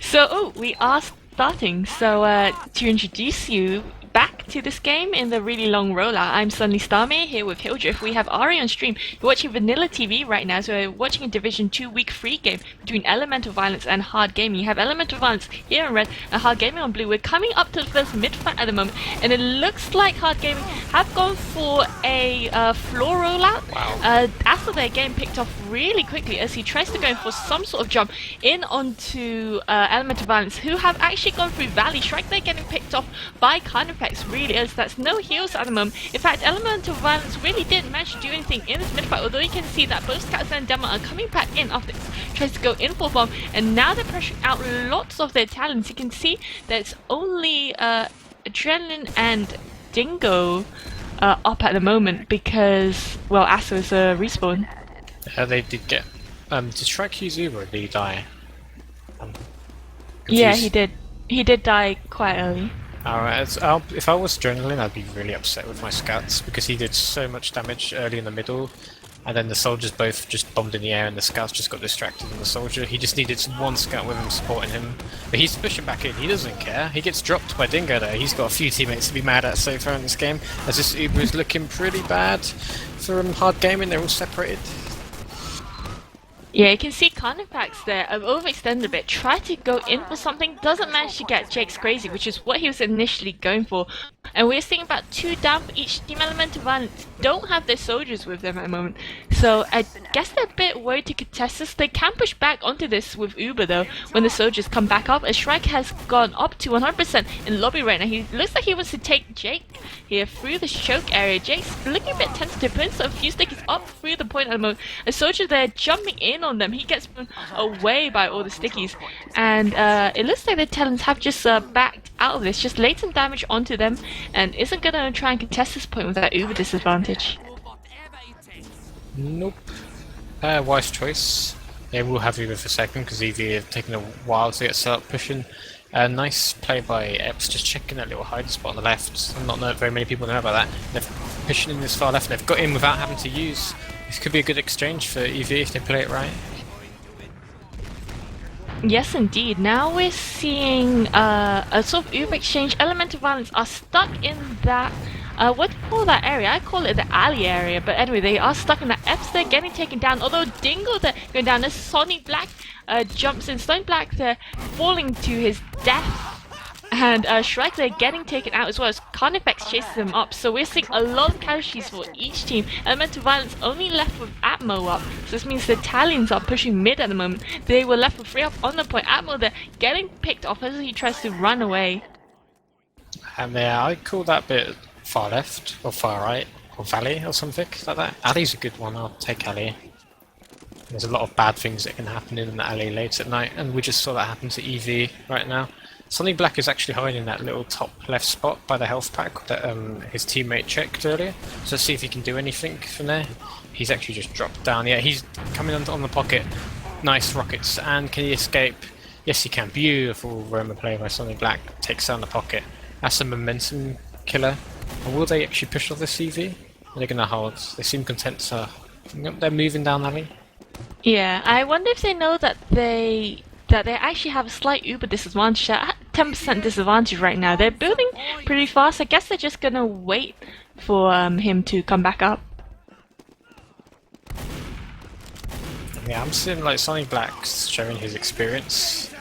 So, we are starting. So, to introduce you back to this game in the really long rollout, I'm SuddenlyStarMia here with Hildreth. We have Arie on stream. We're watching Vanilla TV right now, so we're watching a Division 2 week 3 game between Elemental Violence and Hard Gaming. You have Elemental Violence here in red and Hard Gaming on blue. We're coming up to the first mid-fight at the moment, and it looks like Hard Gaming have gone for a floor rollout. Wow. After their game picked off really quickly as he tries to go for some sort of jump in onto Elemental Violence, who have actually gone through Valley. Shrike, they're getting picked off by Carnifex, really is. That's no heals at the moment. In fact, Elemental Violence really didn't manage to do anything in this mid-fight, although you can see that both Scouts and Demo are coming back in after this tries to go in for bomb, and now they're pressuring out lots of their talents. You can see that it's only Adrenaline and Dingo up at the moment because, well, Asso is a respawn. They did get. Did Shrike use Uber or did he die? Yeah, he did. He did die quite early. Alright, if I was Adrenaline, I'd be really upset with my Scouts because he did so much damage early in the middle, and then the soldiers both just bombed in the air and the Scouts just got distracted on the soldier. He just needed one Scout with him supporting him, but he's pushing back in. He doesn't care. He gets dropped by Dingo though. He's got a few teammates to be mad at so far in this game, as this Uber is looking pretty bad for Hard Gaming. They're all separated. Yeah, you can see Carnifex there, overextended a bit, tried to go in for something, doesn't manage to get Jake's Crazy, which is what he was initially going for. And we're seeing about 2 down for each team. Elemental Violence don't have their soldiers with them at the moment, so I guess they're a bit worried to contest this. They can push back onto this with Uber though, when the soldiers come back up, as Shrike has gone up to 100% in lobby right now. He looks like he wants to take Jake here through the choke area. Jake's looking a bit tentative, putting some few stickies up through the point at the moment. A soldier there jumping in on them. He gets blown away by all the stickies, and it looks like the Talons have just backed out of this, just laid some damage onto them, and isn't gonna try and contest this point with that Uber disadvantage. Nope. Wise choice. Yeah, we'll have Uber for a second because EV have taken a while to get set up pushing. Nice play by Epps, just checking that little hiding spot on the left. Not very many people know about that. They're pushing in this far left, and they've got in without having to use. This could be a good exchange for EV if they play it right. Yes, indeed. Now we're seeing a sort of Uber exchange. Elemental Violence are stuck in that, what do you call that area? I call it the alley area, but anyway, they are stuck in that. F's they're getting taken down, although Dingo they're going down. As Sonny Black jumps in, Stone Black they're falling to his death. And Shrike they're getting taken out as well as Carnifex chases them up. So we're seeing a lot of casualties for each team. Elemental Violence only left with Atmo up. So this means the Italians are pushing mid at the moment. They were left with 3 up on the point. Atmo they're getting picked off as he tries to run away. And yeah, I call that bit far left or far right or valley or something like that. Alley's a good one. I'll take alley. There's a lot of bad things that can happen in the alley late at night, and we just saw that happen to EV right now. Sonny Black is actually hiding in that little top left spot by the health pack that his teammate checked earlier. So let's see if he can do anything from there. He's actually just dropped down. Yeah, he's coming on the pocket. Nice rockets. And can he escape? Yes, he can. Beautiful Roma play by Sonny Black. Takes down the pocket. That's a momentum killer. And will they actually push off the CV? Are they going to hold? They seem content to... They're moving down alley. Yeah, I wonder if they know that they actually have a slight Uber disadvantage, at 10% disadvantage right now. They're building pretty fast. I guess they're just gonna wait for him to come back up. Yeah, I'm seeing like Sonny Black's showing his experience.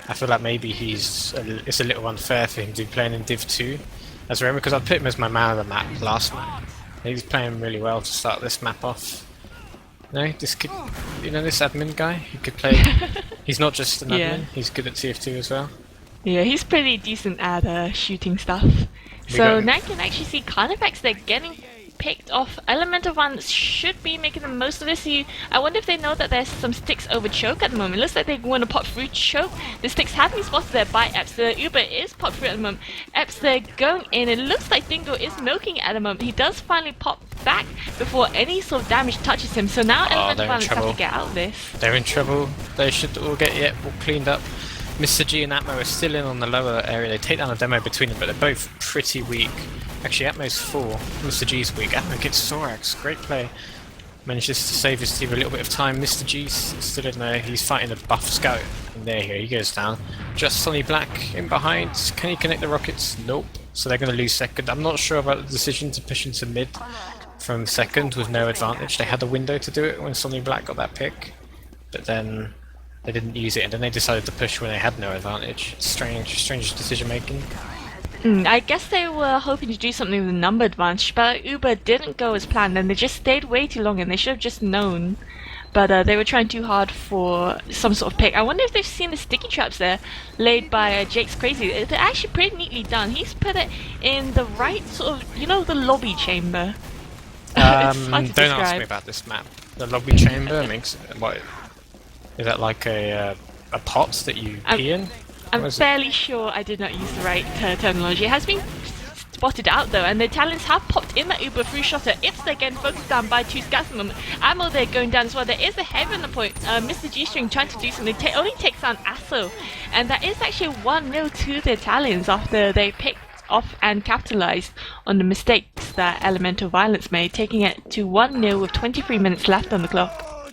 I feel like maybe it's a little unfair for him to be playing in Div 2 as Roma, because I put him as my man of the map last map. He's playing really well to start this map off. No, this kid, you know, this admin guy, he could play. He's not just an admin, he's good at TF2 as well. Yeah, he's pretty decent at shooting stuff. So now you can actually see Carnifex, they're getting picked off. Elemental Violence should be making the most of this. I wonder if they know that there's some sticks over choke at the moment. It looks like they want to pop through choke. The sticks have been spotted there by Epps. The Uber is popped through at the moment. Epps, they're going in. It looks like Dingo is milking it at the moment. He does finally pop back before any sort of damage touches him. So now Elemental Violence have to get out of this. They're in trouble. They should all get all cleaned up. Mr. G and Atmo are still in on the lower area. They take down a demo between them, but they're both pretty weak. Actually, Atmo's 4. Mr. G's weak. Atmo gets Sorax. Great play. Manages to save his team a little bit of time. Mr. G's still in there. He's fighting a buff scout. And there you go, he goes down. Just Sonny Black in behind. Can he connect the rockets? Nope. So they're going to lose second. I'm not sure about the decision to push into mid from second with no advantage. They had a window to do it when Sonny Black got that pick. But then they didn't use it, and then they decided to push when they had no advantage. Strange decision making. I guess they were hoping to do something with the number advantage, but Uber didn't go as planned, and they just stayed way too long, and they should have just known. But they were trying too hard for some sort of pick. I wonder if they've seen the sticky traps there, laid by Jake's Crazy. They're actually pretty neatly done. He's put it in the right sort of, the lobby chamber. Don't ask me about this map. The lobby chamber makes what? Is that like a pot that you pee in? I'm fairly sure I did not use the right terminology. It has been spotted out though, and the Italians have popped in that Uber through shotter. If they're getting focused down by 2 scouts at the moment. Ammo they're going down as well. There is a heavy on the point. Mr. G-String trying to do something. Only takes down Asso. And that is actually 1-0 to the Italians after they picked off and capitalized on the mistakes that Elemental Violence made, taking it to 1-0 with 23 minutes left on the clock.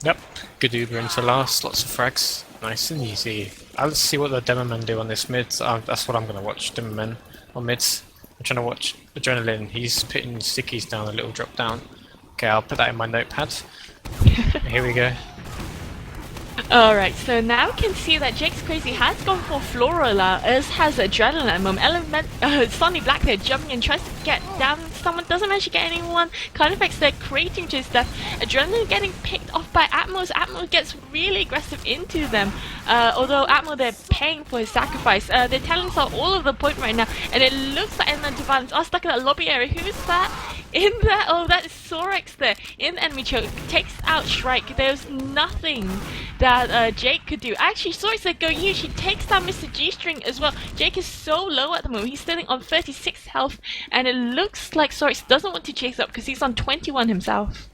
Yep, good Uber into last, lots of frags, nice and easy. Let's see what the demo men do on this mid. That's what I'm going to watch, demo men on mids. I'm trying to watch Adrenaline, he's putting stickies down a little drop down. Okay, I'll put that in my notepad. Here we go. Alright, so now we can see that Jake's Crazy has gone for Floral, as has Adrenaline at the moment. Sonny Black there jumping and tries to get down someone, doesn't manage to get anyone. Carnifex there creating to his death. Adrenaline getting picked off by Atmos. Atmos gets really aggressive into them, although Atmo they're paying for his sacrifice. The Italians are all over the point right now, and it looks like Elemental Violence are stuck in that lobby area. Who's that? In there? Oh, that is Sorex there in the enemy choke. Takes out Shrike. There's nothing that Jake could do. Actually, Sorex there going huge. He takes down Mr. G-String as well. Jake is so low at the moment. He's sitting on 36 health, and it looks like Sorex doesn't want to chase up because he's on 21 himself.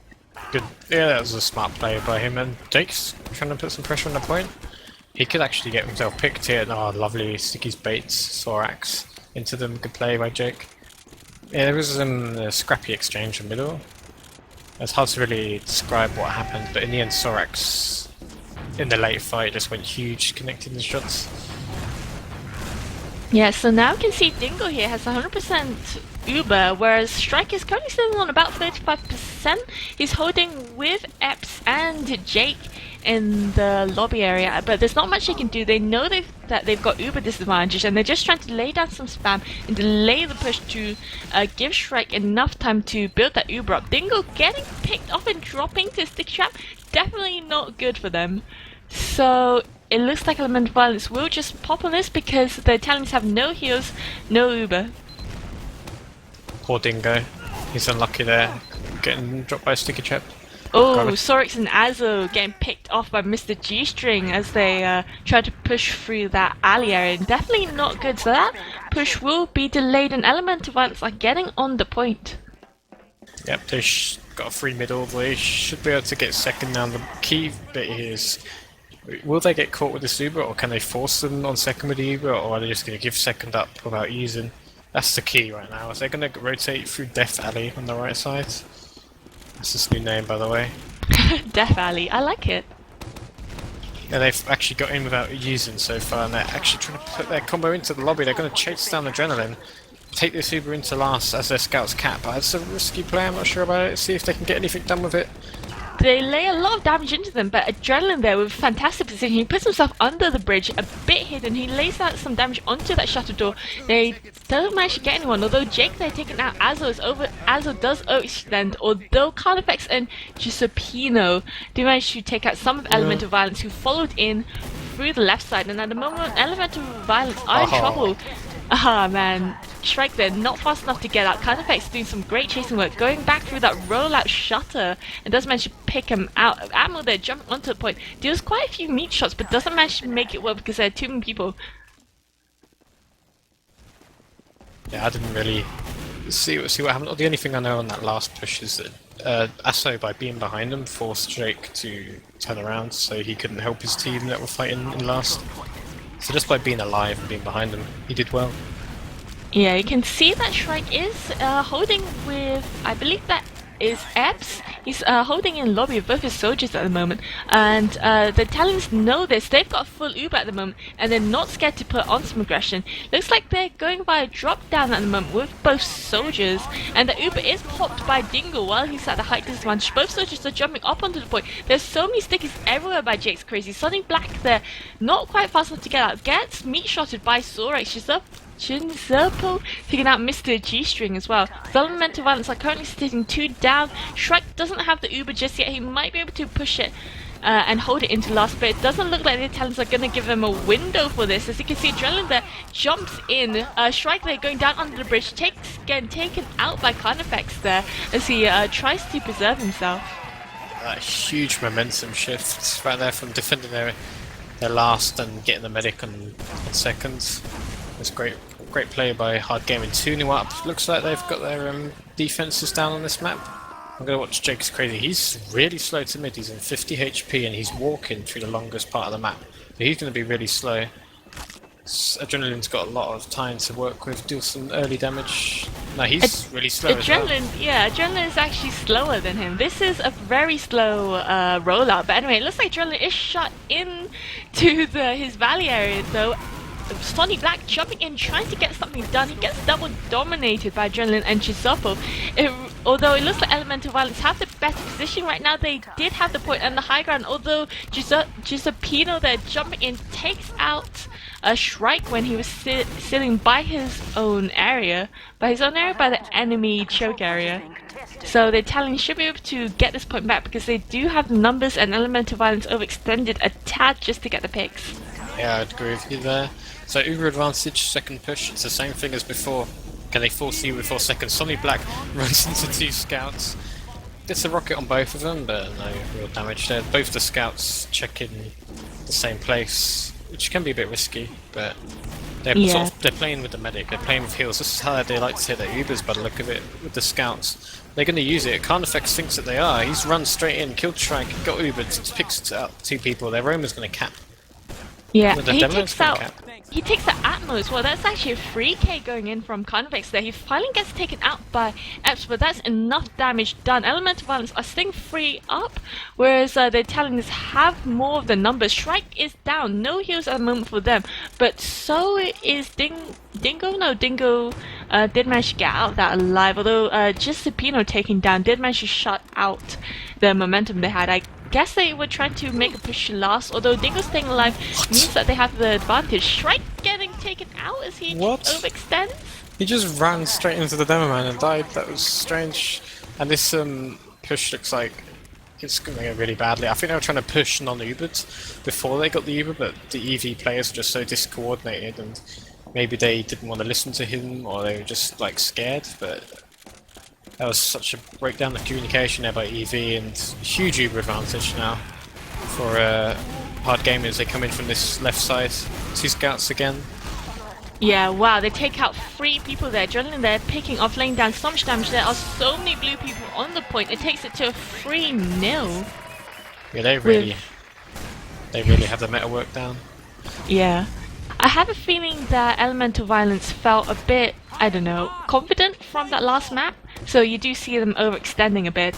Good. Yeah, that was a smart play by him, and Jake's trying to put some pressure on the point. He could actually get himself picked here. Oh, lovely Sticky's baits, Sorax into them. Good play by Jake. Yeah, there was a scrappy exchange in the middle. It's hard to really describe what happened, but in the end Sorax, in the late fight, just went huge connecting the shots. Yeah, so now we can see Dingo here has 100% Uber, whereas Strike is currently sitting on about 35%. He's holding with Epps and Jake in the lobby area, but there's not much they can do. They know that they've got Uber disadvantage, and they're just trying to lay down some spam and delay the push to give Shrike enough time to build that Uber up. Dingo getting picked off and dropping to a stick trap, definitely not good for them. So it looks like Elemental Violence will just pop on this because the Italians have no heals, no Uber. Poor Dingo, he's unlucky there, getting dropped by a sticky trap. Oh, Sorex and Azo getting picked off by Mr. G-String as they try to push through that alley area. Definitely not good, so that push will be delayed, and Elemental Violence are getting on the point. Yep, they got a free middle, they should be able to get second now. The key bit here is, will they get caught with this Uber, or can they force them on second with the Uber, or are they just going to give second up without using? That's the key right now. Is they going to rotate through Death Alley on the right side? That's this new name, by the way. Death Alley, I like it. Yeah, they've actually got in without using so far, and they're actually trying to put their combo into the lobby. They're going to chase down Adrenaline, take this Uber into last as their scouts cap. But it's a risky play, I'm not sure about it. See if they can get anything done with it. They lay a lot of damage into them, but Adrenaline there with fantastic position. He puts himself under the bridge, a bit hidden. He lays out some damage onto that shutter door. They don't manage to get anyone, although Jake they're taken out. Azo is over. Azo does overextend, although Carnifex and Giuseppino do manage to take out some of Elemental Violence, who followed in through the left side. And at the moment, Elemental Violence are in trouble. Ah man, Shrike there, not fast enough to get out. Carnifex doing some great chasing work, going back through that rollout shutter, and does manage to pick him out. Admiral there jumping onto the point, deals quite a few meat shots, but doesn't manage to make it work because there are too many people. Yeah, I didn't really see what happened. The only thing I know on that last push is that Asso, by being behind him, forced Drake to turn around, so he couldn't help his team that were fighting in last. So just by being alive and being behind him, he did well. Yeah, you can see that Shrike is holding with, I believe that is Epps. He's holding in lobby of both his soldiers at the moment, and the Italians know this. They've got a full Uber at the moment, and they're not scared to put on some aggression. Looks like they're going by a drop down at the moment with both soldiers, and the Uber is popped by Dingle while he's at the height disadvantage. Both soldiers are jumping up onto the point. There's so many stickies everywhere by Jake's Crazy. Suddenly Black there, not quite fast enough to get out. Gets meat shotted by Sorex. She's up. Shinzerpo taking out Mr. G-String as well. Elemental Violence are currently sitting 2 down. Shrike doesn't have the Uber just yet. He might be able to push it and hold it into last, but it doesn't look like the Italians are going to give him a window for this. As you can see, Adrenaline there jumps in. Shrike there going down under the bridge, getting taken out by Carnifex there as he tries to preserve himself. That huge momentum shift right there from defending their last and getting the medic on seconds. It's great play by Hard Gaming, tuning up. Looks like they've got their defenses down on this map. I'm going to watch Jake's Crazy. He's really slow to mid. He's in 50 HP and he's walking through the longest part of the map. So he's going to be really slow. Adrenaline's got a lot of time to work with, do some early damage. No, he's really slow as well. Yeah, Adrenaline is actually slower than him. This is a very slow rollout. But anyway, it looks like Adrenaline is shot into his valley area though. Sonny Black jumping in, trying to get something done. He gets double dominated by Adrenaline and Chisopo. Although it looks like Elemental Violence have the better position right now, they did have the point and the high ground. Although Giuseppino there jumping in takes out a Shrike when he was sitting by his own area. By the enemy choke area. So the Italians should be able to get this point back because they do have the numbers, and Elemental Violence overextended a tad just to get the picks. Yeah, I'd agree with you there. So Uber advantage, second push, it's the same thing as before. Can they force you with 4 seconds? Sonny Black runs into 2 scouts. Gets a rocket on both of them, but no real damage there. Both the scouts check in the same place, which can be a bit risky, but they're they're playing with the medic, they're playing with heals. This is how they like to hit their Ubers by the look of it with the scouts. They're going to use it. Carnifex thinks that they are. He's run straight in, killed Shrike, got Ubered, picks out 2 people. Their Roamer's going to cap. Yeah, he takes the Atmo as well. That's actually a free K going in from Convex there. He finally gets taken out by Epps, but that's enough damage done. Elemental Violence are staying free up, whereas the Italians have more of the numbers. Shrike is down, no heals at the moment for them, but so is Dingo. No, Dingo did manage to get out of that alive, although Giuseppino taking down did manage to shut out the momentum they had. I guess they were trying to make a push last, although Dingo staying alive means that they have the advantage. Shrike getting taken out as he overextends. He just ran straight into the demo man and died. That was strange. And this push looks like it's going to go really badly. I think they were trying to push non-Ubered before they got the Uber, but the EV players were just so discoordinated, and maybe they didn't want to listen to him, or they were just like scared, but that was such a breakdown of communication there by EV, and huge Uber advantage now for Hard Gamers. They come in from this left side, 2 scouts again. Yeah, wow, they take out 3 people there. Adrenaline there picking off, laying down so much damage. There are so many blue people on the point. It takes it to a 3-0. Yeah, they really have the Metalwork down. Yeah. I have a feeling that Elemental Violence felt a bit, I don't know, confident from that last map. So you do see them overextending a bit.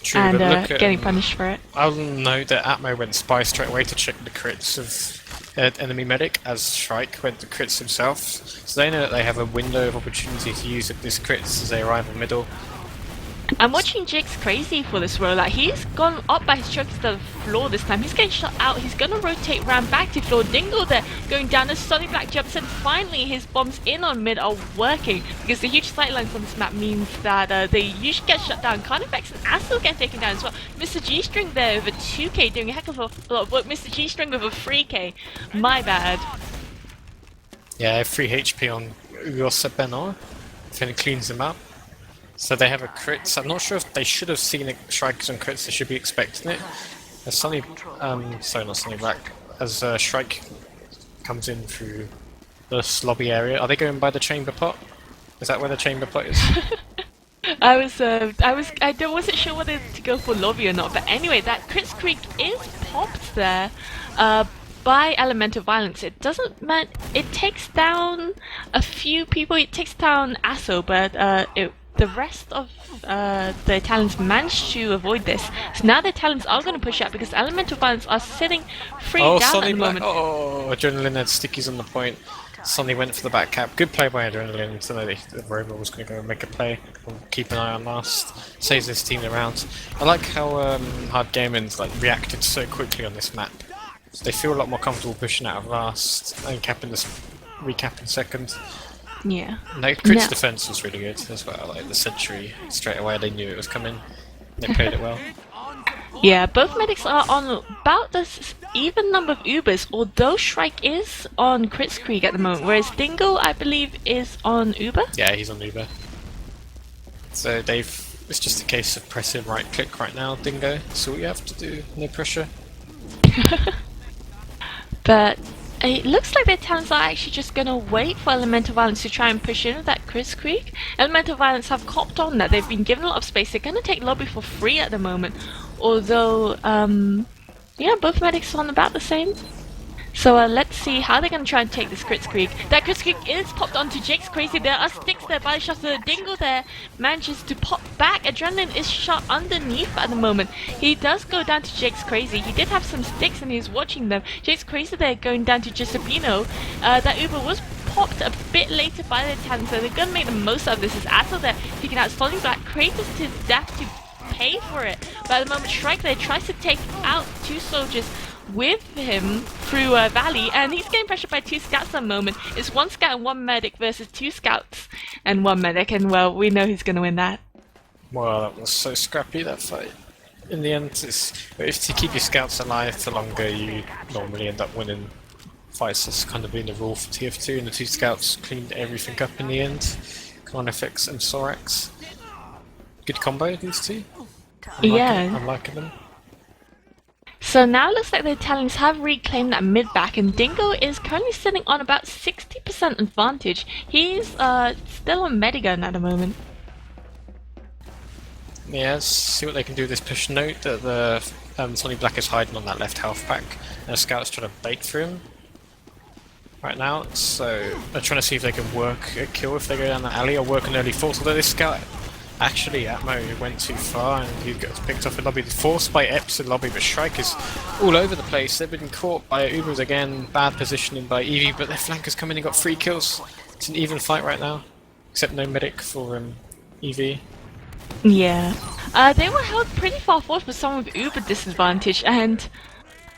True, and but getting punished for it. I'll note that Atmo went spy straight away to check the crits of enemy medic, as Shrike went to crits himself. So they know that they have a window of opportunity to use these crits as they arrive in middle. I'm watching Jake's Crazy for this rollout. He's gone up by his choke instead of floor this time. He's getting shot out. He's going to rotate round back to floor. Dingle there going down as Sonny Black jumps in. Finally, his bombs in on mid are working because the huge sightlines on this map means that they usually get shut down. Carnifex and Assel get taken down as well. Mr. G-String there over 2k doing a heck of a lot of work. Mr. G-String with a 3k. My bad. Yeah, free HP on Uosebeno. I think it cleans them up. So they have a crit. So I'm not sure if they should have seen a Shrikes and crits. They should be expecting it. As sorry, not Sonny Black. As Shrike comes in through the lobby area. Are they going by the chamber pot? Is that where the chamber pot is? I wasn't sure whether to go for lobby or not. But anyway, that crit streak is popped there. By Elemental Violence. It takes down a few people. It takes down Asso, but the rest of the Italians managed to avoid this. So now the Italians are going to push out because Elemental Violence are sitting free down at Sonny the Black. moment. Oh, Adrenaline had stickies on the point. Sonny went for the back cap. Good play by Adrenaline. So the robot was going to go and make a play. Keep an eye on last. Saves his team around. I like how Hard Gaming's like reacted so quickly on this map. So they feel a lot more comfortable pushing out of last and recapping second. Yeah. No, Crit's defense was really good as well. Like the sentry straight away, they knew it was coming. They played it well. Yeah, both medics are on about this even number of Ubers, although Shrike is on Crit's Creek at the moment, whereas Dingo, I believe, is on Uber. Yeah, he's on Uber. So it's just a case of pressing right click right now, Dingo. That's all you have to do, no pressure. But it looks like the Italians are actually just going to wait for Elemental Violence to try and push in with that Crit's Creek. Elemental Violence have copped on that. They've been given a lot of space. They're going to take lobby for free at the moment. Although, yeah, both medics are on about the same. So let's see how they're going to try and take this Crit's Creek. That Crit's Creek is popped onto Jake's Crazy. There are sticks there by the shot. The Dingo there manages to pop back. Adrenaline is shot underneath at the moment. He does go down to Jake's Crazy. He did have some sticks and he's watching them. Jake's Crazy there going down to Giuseppino. That Uber was popped a bit later by the Italians, so they're going to make the most of this. As Atle there picking out Stalling Black. Kratos to his death to pay for it. But at the moment, Shrike there tries to take out two soldiers with him through Valley, and he's getting pressured by two scouts at the moment. It's one scout and one medic versus two scouts and one medic, and well, we know who's going to win that. Well, that was so scrappy, that fight. In the end, if you keep your scouts alive for longer, you normally end up winning fights. That's kind of been the rule for TF2, and the two scouts cleaned everything up in the end. Carnifex and Sorax. Good combo, these two. I'm liking them. So now it looks like the Italians have reclaimed that mid back, and Dingo is currently sitting on about 60% advantage. He's still on Medigun at the moment. Yeah, let's see what they can do with this push. Note that the Sonny Black is hiding on that left health pack, and the scout's trying to bait through him right now. So they're trying to see if they can work a kill if they go down the alley, or work an early force. Although this scout actually, Atmo went too far and he got picked off in lobby. Forced by Eps in lobby, but Shrike is all over the place. They've been caught by Ubers again, bad positioning by Evie, but their flankers come in and got 3 kills. It's an even fight right now, except no medic for Evie. Yeah. They were held pretty far forward with some of Uber disadvantage, and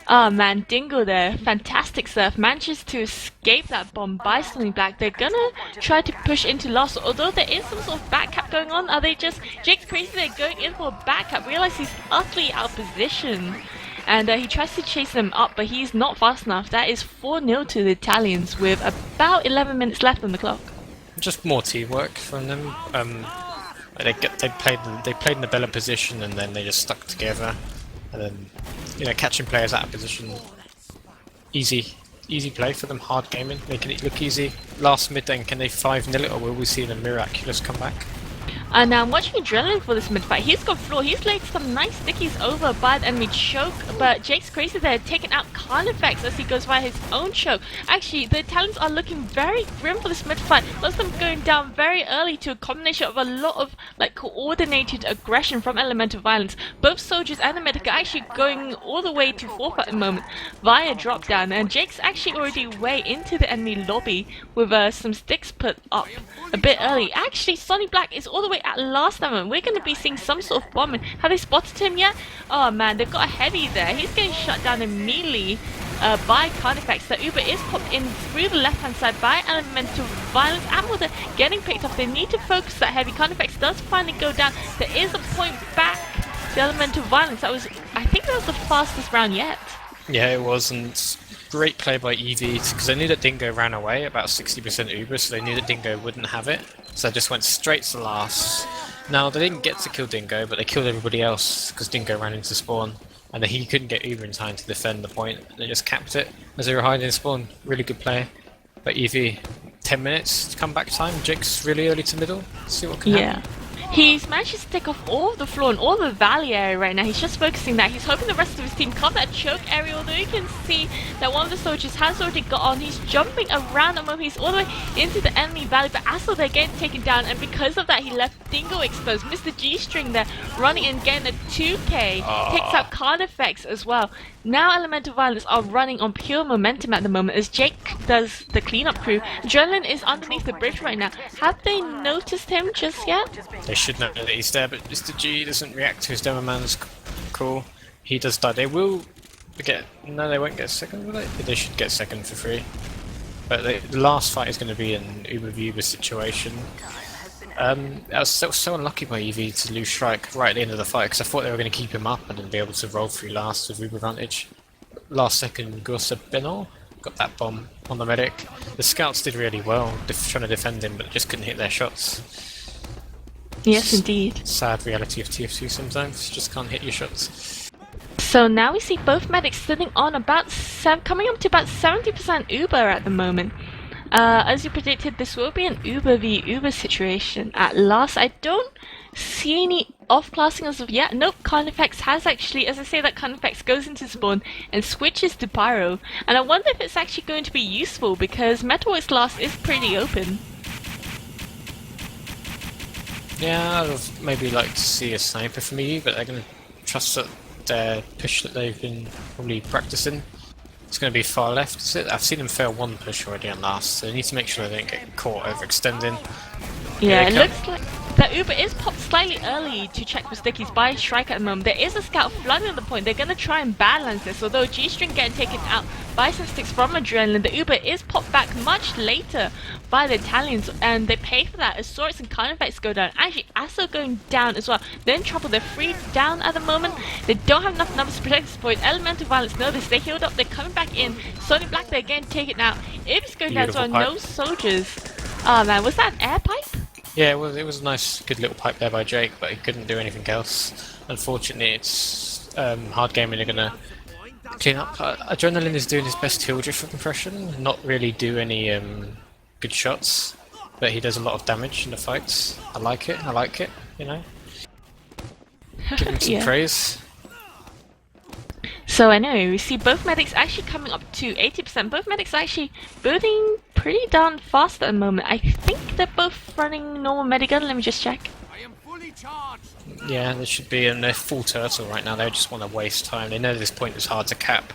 oh man, Dingo there, fantastic surf, manages to escape that bomb by Stalling Black. They're gonna try to push into loss, although there is some sort of back cap going on. Are they just... Jake's Crazy, they're going in for a back cap, realize he's utterly out of position. And he tries to chase them up, but he's not fast enough. That is 4-0 to the Italians with about 11 minutes left on the clock. Just more teamwork from them. They played in a better position and then they just stuck together. And then, you know, catching players out of position, easy play for them. Hard gaming, making it look easy. Last mid then, can they 5-0 it, or will we see a miraculous comeback? And I'm watching Adrenaline for this mid-fight. He's got floor. He's laid some nice stickies over by the enemy choke, but Jake's Crazy there taking out Carnifex as he goes via his own choke. Actually, the Italians are looking very grim for this mid-fight. Lots of them going down very early to a combination of a lot of like coordinated aggression from Elemental Violence. Both soldiers and the medic are actually going all the way to 4th at the moment via drop down, and Jake's actually already way into the enemy lobby with some sticks put up a bit early. Actually, Sonny Black is all the way at last moment. We're going to be seeing some sort of bombing. Have they spotted him yet? Oh man, they've got a heavy there. He's getting shut down immediately by Carnifex. The Uber is popped in through the left hand side by Elemental Violence. Ammo they're getting picked off. They need to focus that heavy. Carnifex does finally go down. There is a point back to Elemental Violence. That was, I think that was the fastest round yet. Yeah, it wasn't. Great play by Evie, because they knew that Dingo ran away, about 60% Uber, so they knew that Dingo wouldn't have it. So they just went straight to last. Now, they didn't get to kill Dingo, but they killed everybody else, because Dingo ran into spawn. And then he couldn't get Uber in time to defend the point. They just capped it as they were hiding in spawn. Really good play. But Evie, 10 minutes, comeback time. Jake's really early to middle. See what can happen. He's managed to stick off all of the floor and all the valley area right now. He's just focusing that. He's hoping the rest of his team cover that choke area, although you can see that one of the soldiers has already got on. He's jumping around the moment. He's all the way into the enemy valley, but as they're getting taken down, and because of that, he left Dingo exposed. Mr. G-String there running in, getting a 2k. Picks up Carnifex as well. Now Elemental Violence are running on pure momentum at the moment as Jake does the cleanup crew. Adrenaline is underneath the bridge right now. Have they noticed him just yet? They should know that he's there, but Mr. G doesn't react to his demo man's call. He does die. They will get... No, they won't get second, will they? They should get second for free. But the last fight is going to be an Uber situation. I was so unlucky by EV to lose Shrike right at the end of the fight because I thought they were going to keep him up and then be able to roll through last with Uber advantage. Last second, Gursa Benol got that bomb on the medic. The scouts did really well trying to defend him, but just couldn't hit their shots. Yes, indeed. Sad reality of TF2 sometimes. You just can't hit your shots. So now we see both medics sitting on about coming up to about 70% Uber at the moment. As you predicted, this will be an Uber v Uber situation at last. I don't see any off-classing as of yet. Nope, Carnifex has actually, as I say that, Carnifex goes into spawn and switches to Pyro. And I wonder if it's actually going to be useful because Metalworks last is pretty open. Yeah, I'd have maybe like to see a sniper from EU, but they're going to trust that their push that they've been probably practicing. It's going to be far left, is it? I've seen them fail one push already on last, so they need to make sure they don't get caught overextending. Yeah, it looks like that Uber is popped slightly early to check for stickies by Shrike at the moment. There is a scout flooding on the point. They're going to try and balance this, although G-String getting taken out by some sticks from Adrenaline. The Uber is popped back much later by the Italians, and they pay for that as Swords and Carnifex go down. Actually, Asso going down as well. They're in trouble. They're free down at the moment. They don't have enough numbers to protect this point. Elemental Violence know this. They healed up. They're coming back in. Sonic Black, they're getting taken out. It's going down as well. No soldiers. Oh man, was that an air pipe? Yeah, it was a nice, good little pipe there by Jake, but he couldn't do anything else. Unfortunately, it's hard gaming are going to clean up. Adrenaline is doing his best Hildreth impression, not really do any good shots, but he does a lot of damage in the fights. I like it, you know. Give him some praise. So I know, we see both medics actually coming up to 80%. Both medics are actually building pretty darn fast at the moment. I think they're both running normal medigun. Let me just check. I am fully charged. Yeah, they should be in their full turtle right now. They just want to waste time. They know this point is hard to cap.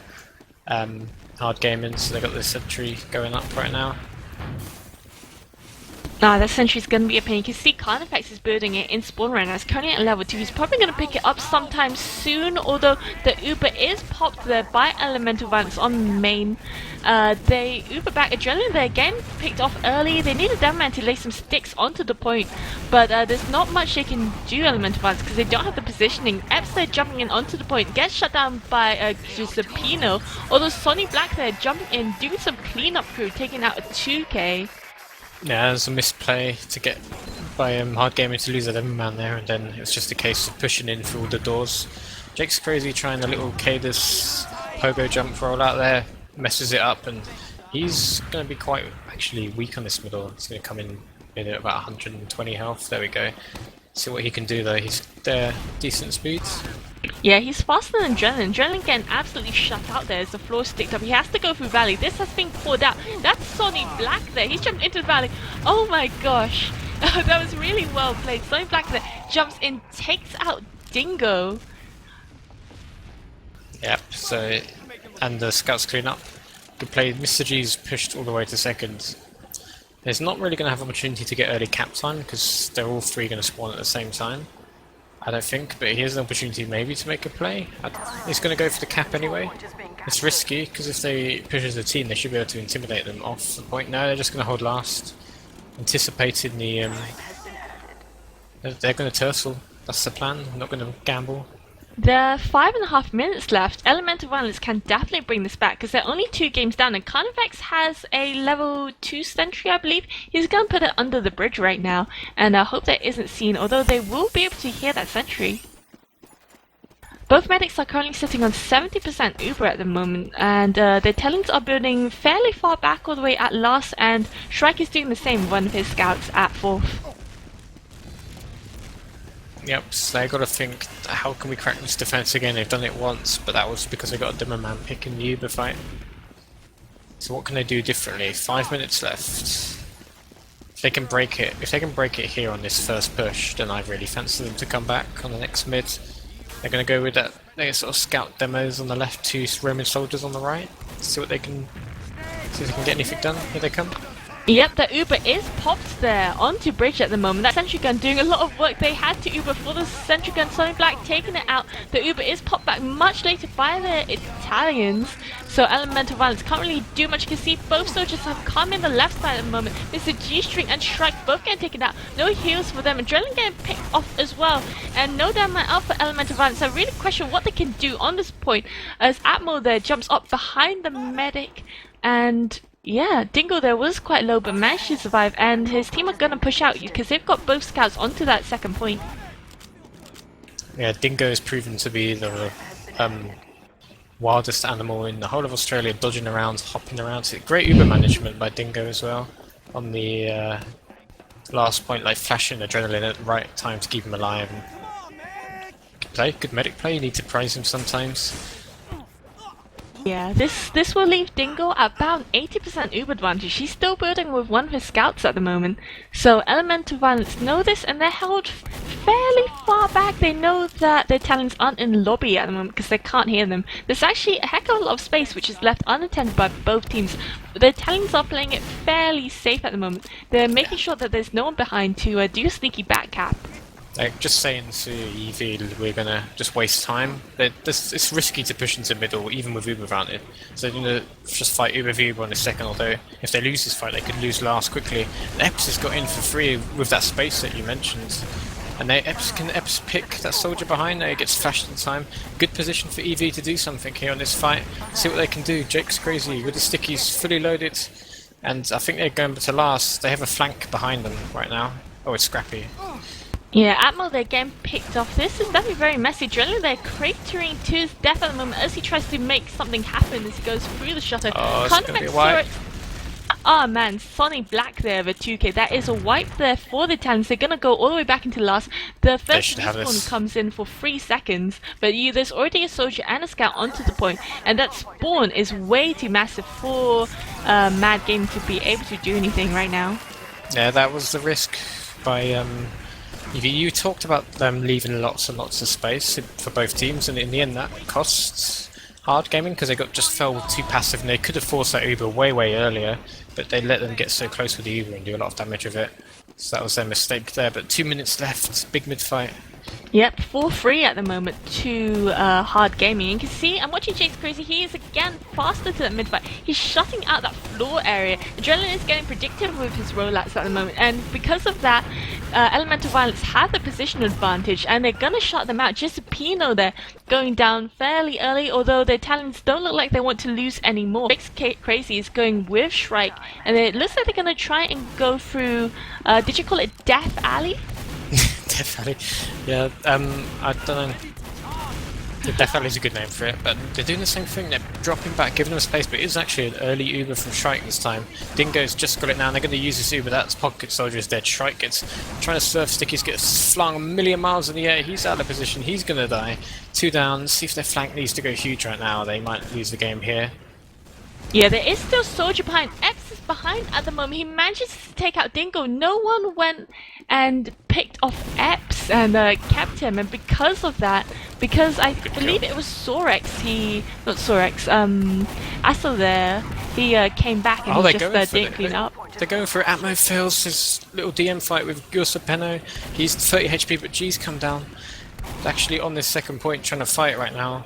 Hard gaming, so they got the sentry going up right now. That sentry's going to be a pain. You can see Carnifex is building it in spawn right now. It's currently at level 2. He's probably going to pick it up sometime soon, although the Uber is popped there by Elemental Violence on main. They Uber back Adrenaline. They again picked off early. They need a damn man to lay some sticks onto the point, but there's not much they can do, Elemental Violence, because they don't have the positioning. Eps there jumping in onto the point, gets shut down by Giuseppino, although Sonny Black there jumping in, doing some cleanup crew, taking out a 2k. Yeah, there's a misplay to get by hard gaming to lose a 11-man there, and then it's just a case of pushing in through all the doors. Jake's crazy trying the little Cadus pogo jump roll out there, messes it up, and he's going to be quite actually weak on this middle. He's going to come in at about 120 health. There we go. See what he can do though. He's there, decent speeds. Yeah, he's faster than Adrenaline. Adrenaline getting absolutely shut out there as the floor sticked up. He has to go through Valley. This has been called out. That's Sonny Black there. He's jumped into the Valley. Oh my gosh. That was really well played. Sonny Black there jumps in, takes out Dingo. Yep, so, and the scouts clean up. Good play. Mr. G's pushed all the way to second. There's not really going to have opportunity to get early cap time because they're all three going to spawn at the same time. I don't think, but he has an opportunity maybe to make a play. He's going to go for the cap anyway. It's risky because if they push as a team, they should be able to intimidate them off the point. No, they're just going to hold last. Anticipating the... they're going to turtle. That's the plan. I'm not going to gamble. There are 5.5 minutes left. Elemental Violence can definitely bring this back because they're only 2 games down, and Carnifex has a level 2 sentry, I believe. He's going to put it under the bridge right now, and I hope that isn't seen, although they will be able to hear that sentry. Both medics are currently sitting on 70% Uber at the moment, and the Italians are building fairly far back all the way at last, and Shrike is doing the same with one of his scouts at 4th. Yep, so they got to think, how can we crack this defense again? They've done it once, but that was because they got a dimmer man pick in the Uber fight. So what can they do differently? 5 minutes left. If they can break it here on this first push, then I really fancy them to come back on the next mid. They're going to go with that. They sort of scout demos on the left, 2 Roman soldiers on the right. See if they can get anything done. Here they come. Yep, the Uber is popped there onto bridge at the moment. That sentry gun doing a lot of work. They had to Uber for the sentry gun. Sonic Black taking it out. The Uber is popped back much later by the Italians. So Elemental Violence can't really do much. You can see both soldiers have come in the left side at the moment. Mr. G-String and Shrike both getting taken out. No heals for them. Adrenaline getting picked off as well. And no damn man out for Elemental Violence. I really question what they can do on this point as Atmo there jumps up behind the medic. And yeah, Dingo there was quite low but managed to survive, and his team are going to push out because they've got both scouts onto that second point. Yeah, Dingo has proven to be the wildest animal in the whole of Australia, dodging around, hopping around. Great Uber management by Dingo as well on the last point, like flashing adrenaline at the right time to keep him alive. Good play, good medic play, you need to praise him sometimes. Yeah, this will leave Dingo at about 80% Uber advantage. He's still building with one of his scouts at the moment. So Elemental Violence know this, and they're held fairly far back. They know that their talents aren't in lobby at the moment because they can't hear them. There's actually a heck of a lot of space which is left unattended by both teams. The Talons are playing it fairly safe at the moment. They're making sure that there's no one behind to do a sneaky back cap. Like, just saying to EV, we're gonna just waste time. It's risky to push into middle, even with Uber advantage. So they're gonna just fight Uber v Uber in a second, although if they lose this fight, they could lose last quickly. And Eps has got in for free with that space that you mentioned. And Eps pick that soldier behind there, he gets flashed in time. Good position for EV to do something here on this fight. See what they can do. Jake's crazy with the stickies fully loaded. And I think they're going to last. They have a flank behind them right now. Oh, it's Scrappy. Yeah, Atmo, they're getting picked off. This is definitely very messy. Adrenaline, they're cratering to his death at the moment as he tries to make something happen as he goes through the shutter. Oh, it's gonna be a wipe. Oh man, Sonic Black there, the 2K. That is a wipe there for the Talons. They're gonna go all the way back into last. The first respawn comes in for 3 seconds, but there's already a soldier and a scout onto the point, and that spawn is way too massive for Mad Game to be able to do anything right now. Yeah, that was the risk by you talked about them leaving lots and lots of space for both teams, and in the end that costs hard gaming because they just fell too passive, and they could have forced that Uber way earlier, but they let them get so close with the Uber and do a lot of damage with it. So that was their mistake there, but 2 minutes left, big mid fight. Yep, 4-3 at the moment to Hard Gaming. You can see, I'm watching Jake's Crazy, he is again faster to that mid-fight. He's shutting out that floor area. Adrenaline is getting predictive with his rollouts at the moment, and because of that, Elemental Violence have the position advantage, and they're gonna shut them out. Just Pino there, going down fairly early, although their talents don't look like they want to lose anymore. Jake's Crazy is going with Shrike, and it looks like they're gonna try and go through, did you call it Death Alley? Death Alley. Yeah, I don't know. Death Alley's a good name for it, but they're doing the same thing. They're dropping back, giving them space, but it is actually an early Uber from Shrike this time. Dingo's just got it now, and they're going to use this Uber. That's Pocket Soldier is dead. Shrike gets trying to surf stickies, gets flung a million miles in the air. He's out of position. He's going to die. 2 down. See if their flank needs to go huge right now. They might lose the game here. Yeah, there is still Soldier behind. Epps is behind at the moment. He manages to take out Dingo. No one went and picked off Epps and kept him. And because of that, because I believe it was Sorex, Assel there, he came back and he just didn't clean up. They're going for Atmo fails his little DM fight with Gursapeno. He's 30 HP, but G's come down. They're actually on this second point trying to fight right now.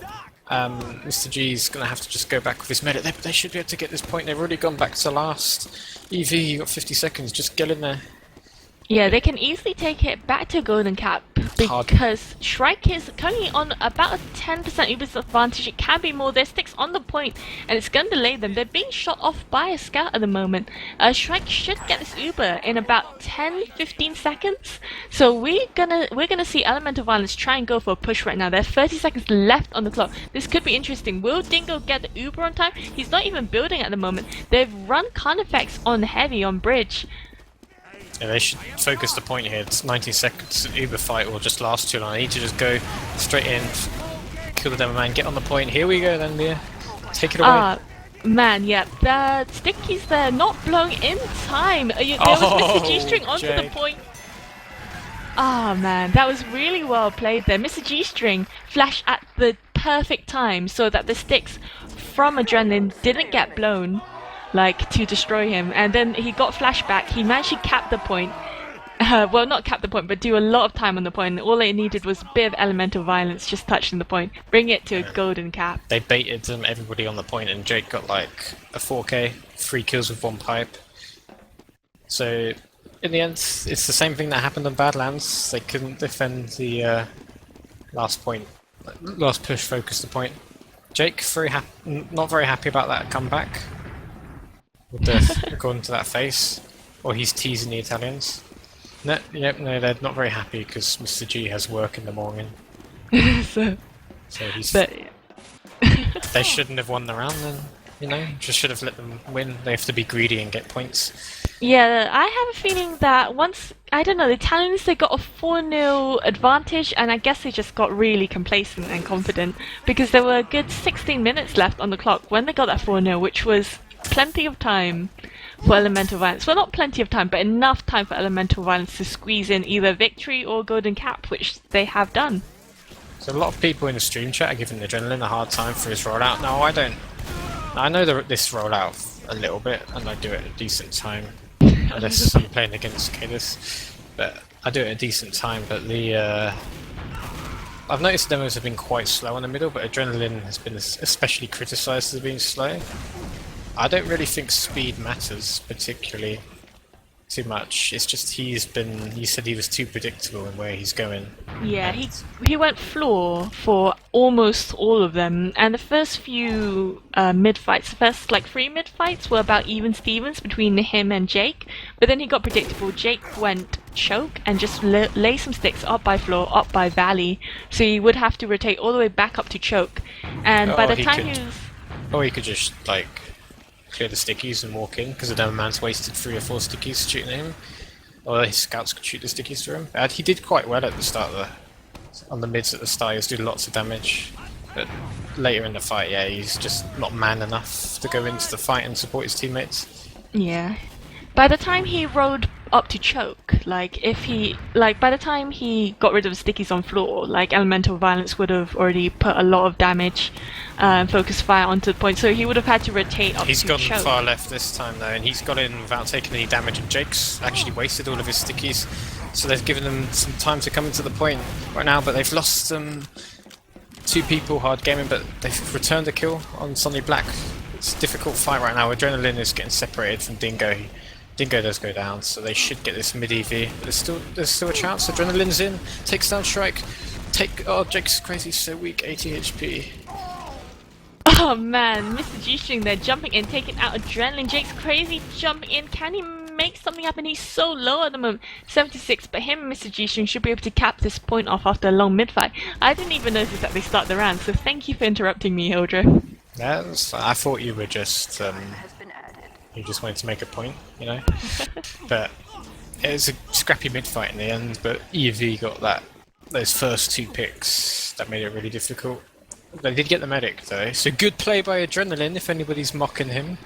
Mr. G's gonna have to just go back with his medic. They should be able to get this point. They've already gone back to last. EV, you got 50 seconds. Just get in there. Yeah, they can easily take it back to Golden Cap because Shrike is currently on about a 10% Uber's advantage. It can be more. Their sticks on the point, and it's going to delay them. They're being shot off by a scout at the moment. Shrike should get this Uber in about 10-15 seconds. So we're gonna see Elemental Violence try and go for a push right now. There's 30 seconds left on the clock. This could be interesting. Will Dingo get the Uber on time? He's not even building at the moment. They've run Carnifex on heavy on bridge. Yeah, they should focus the point here. It's 90 seconds. Uber fight will just last too long. I need to just go straight in, kill the demo man, get on the point. Here we go then, Mia. Take it away. Man, yeah, the stickies there not blown in time. There was Mr. G-string onto the Jake. point. Ah, man, that was really well played there. Mr. G-string flashed at the perfect time so that the sticks from Adrenaline didn't get blown, like, to destroy him. And then he got flashback. He managed to cap the point. Well, not cap the point, but do a lot of time on the point. All it needed was a bit of elemental violence, just touching the point. Bring it to a golden cap. They baited everybody on the point, and Jake got like a 4k, 3 kills with 1 pipe. So, in the end, it's the same thing that happened on Badlands. They couldn't defend the last point, last push focus the point. Jake, not very happy about that comeback. With the, according to that face. Or he's teasing the Italians. No, they're not very happy because Mr. G has work in the morning. So he's. But They shouldn't have won the round then, you know? Just should have let them win. They have to be greedy and get points. yeah, I have a feeling that once, I don't know, the Italians, they got a 4-0 advantage, and I guess they just got really complacent and confident because there were a good 16 minutes left on the clock when they got that 4-0, which was plenty of time for elemental violence. Well, not plenty of time, but enough time for elemental violence to squeeze in either victory or golden cap, which they have done. So a lot of people in the stream chat are giving Adrenaline a hard time for his rollout. No, I don't. I know this rollout a little bit, and I do it at a decent time. Unless I'm playing against Cadus, but I do it at a decent time. But I've noticed demos have been quite slow in the middle, but Adrenaline has been especially criticised as being slow. I don't really think speed matters particularly too much. It's just he said he was too predictable in where he's going. Yeah, he went floor for almost all of them, and the first few mid-fights, the first like 3 mid-fights were about even Stevens between him and Jake, but then he got predictable. Jake went choke and just lay some sticks up by floor, up by valley, so he would have to rotate all the way back up to choke, and by the time he was... Or he could just like clear the stickies and walk in, because the demo man's wasted 3 or 4 stickies shooting at him. Or his scouts could shoot the stickies through him. And he did quite well at the start on the mids at the start. He was doing lots of damage. But later in the fight, yeah, he's just not man enough to go into the fight and support his teammates. Yeah. By the time he rode up to choke, by the time he got rid of the stickies on floor, elemental violence would have already put a lot of damage focus fire onto the point, so he would have had to rotate up He's to gone choke. far left this time though, and he's got in without taking any damage, and Jake's actually wasted all of his stickies, so they've given him some time to come into the point right now, but they've lost 2 people hard gaming, but they've returned a kill on Sonny Black. It's a difficult fight right now. Adrenaline is getting separated from Dingo. Dingo does go down, so they should get this mid-EV, but there's still a chance. Adrenaline's in, takes down Shrike, oh, Jake's crazy, so weak, 80 HP. Oh man, Mr. G-string there jumping in, taking out Adrenaline. Jake's crazy jumping in. Can he make something happen? He's so low at the moment, 76, but him and Mr. G-string should be able to cap this point off after a long mid-fight. I didn't even notice that they start the round, so thank you for interrupting me, Hildreth. I thought you were just, you just wanted to make a point, you know? But it was a scrappy mid-fight in the end, but EV got those first 2 picks that made it really difficult. They did get the medic though, so good play by Adrenaline if anybody's mocking him.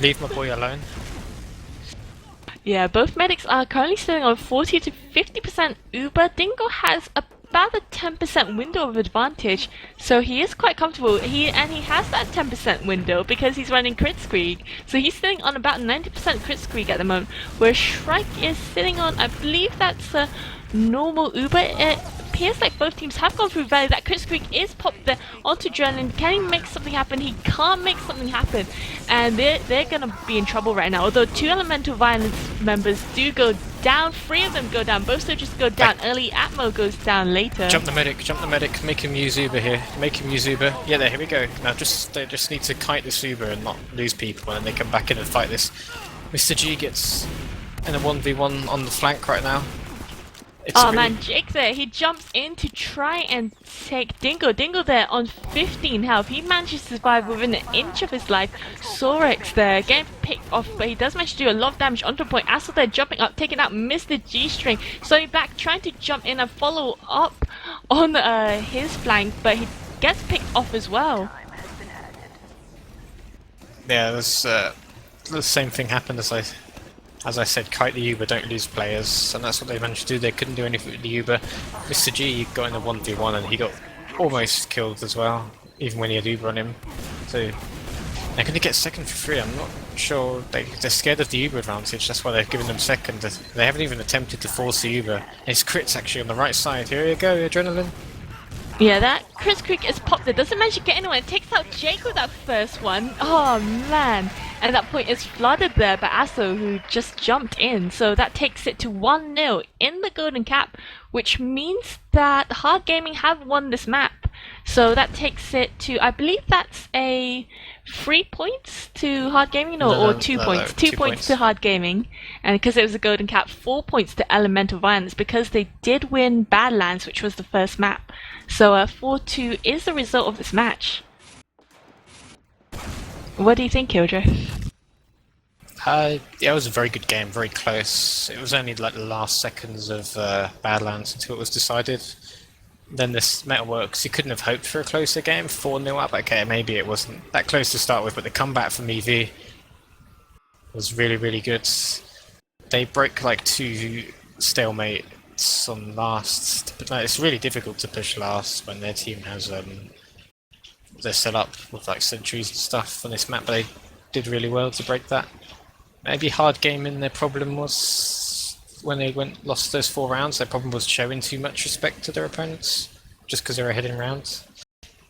Leave my boy alone. Yeah, both medics are currently sitting on 40 to 50% Uber. Dingo has about a 10% window of advantage, so he is quite comfortable. He has that 10% window because he's running Kritzkrieg, so he's sitting on about 90% Kritzkrieg at the moment, where Shrike is sitting on, I believe that's a normal Uber. It appears like both teams have gone through Valley. That Kritzkrieg is popped there onto Adrenaline. Can he make something happen? He can't make something happen, and they're gonna be in trouble right now. Although 2 elemental violence members do go down, 3 of them go down, both soldiers go down early, Atmo goes down later. Jump the medic, make him use Uber here, make him use Uber. Yeah, there, here we go. Now they just need to kite this Uber and not lose people, and then they come back in and fight this. Mr. G gets in a 1v1 on the flank right now. It's Oh really, man, Jake there, he jumps in to try and take Dingo. Dingo there on 15 health. He manages to survive within an inch of his life. Sorex there, getting picked off, but he does manage to do a lot of damage onto point. Astle there jumping up, taking out Mr. G-String. So he's back, trying to jump in and follow up on his flank, but he gets picked off as well. yeah, there's the same thing happened as I said, kite the Uber, don't lose players, and that's what they managed to do. They couldn't do anything with the Uber. Mr. G got in a 1v1 and he got almost killed as well, even when he had Uber on him. So they're going to get second for free. I'm not sure, they're scared of the Uber advantage, that's why they've given them second. They haven't even attempted to force the Uber. His crit's actually on the right side. Here you go, Adrenaline. Yeah, that Chris Creek is popped there. Doesn't manage to get anyone. It takes out Jake with that first one. Oh man. And that point is flooded there by Asso, who just jumped in. So that takes it to 1-0 in the Golden Cap, which means that Hard Gaming have won this map. So that takes it to, I believe that's a 3 points to Hard Gaming, or 2 points. 2 points to Hard Gaming. And because it was a Golden Cap, 4 points to Elemental Violence, because they did win Badlands, which was the first map. So 4-2 is the result of this match. What do you think, Hildreth? Yeah, it was a very good game, very close. It was only like the last seconds of Badlands until it was decided. Then this Metalworks, you couldn't have hoped for a closer game, 4-0 up. Okay, maybe it wasn't that close to start with, but the comeback from EV was really, really good. They broke like 2 stalemates on last, but no, it's really difficult to push last when their team has they're set up with like sentries and stuff on this map, but they did really well to break that. Maybe Hard Gaming, their problem was when they lost those 4 rounds, their problem was showing too much respect to their opponents, just because they were ahead in rounds,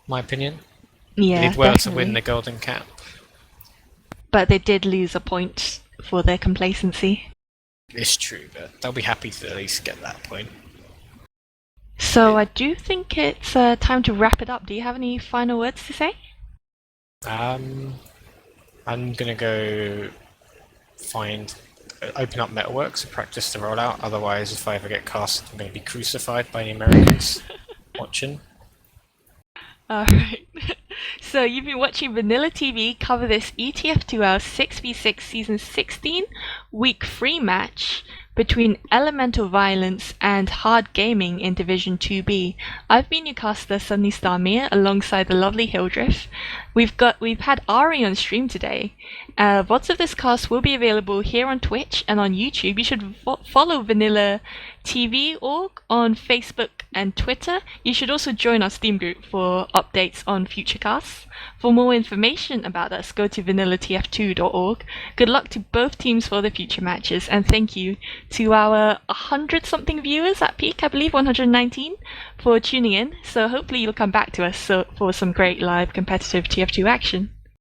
my opinion. Yeah, they did well definitely. to win the Golden Cap. But they did lose a point for their complacency. It's true, but they'll be happy to at least get that point. So I do think it's time to wrap it up. Do you have any final words to say? I'm gonna go open up Metalworks and practice the rollout. Otherwise, if I ever get cast, I'm gonna be crucified by the Americans watching. Alright. So you've been watching Vanilla TV cover this ETF2L 6v6 Season 16 Week 3 match between Elemental Violence and Hard Gaming in Division 2B. I've been your caster, SuddenlyStarMia, alongside the lovely Hildreth. We've had Arie on stream today. VODs of this cast will be available here on Twitch and on YouTube. You should follow Vanilla TV org on Facebook and Twitter. You should also join our Steam group for updates on future casts. For more information about us, go to vanillatf2.org. Good luck to both teams for the future matches, and thank you to our 100-something viewers at peak, I believe 119, for tuning in. So hopefully you'll come back to us for some great live competitive TF2 action.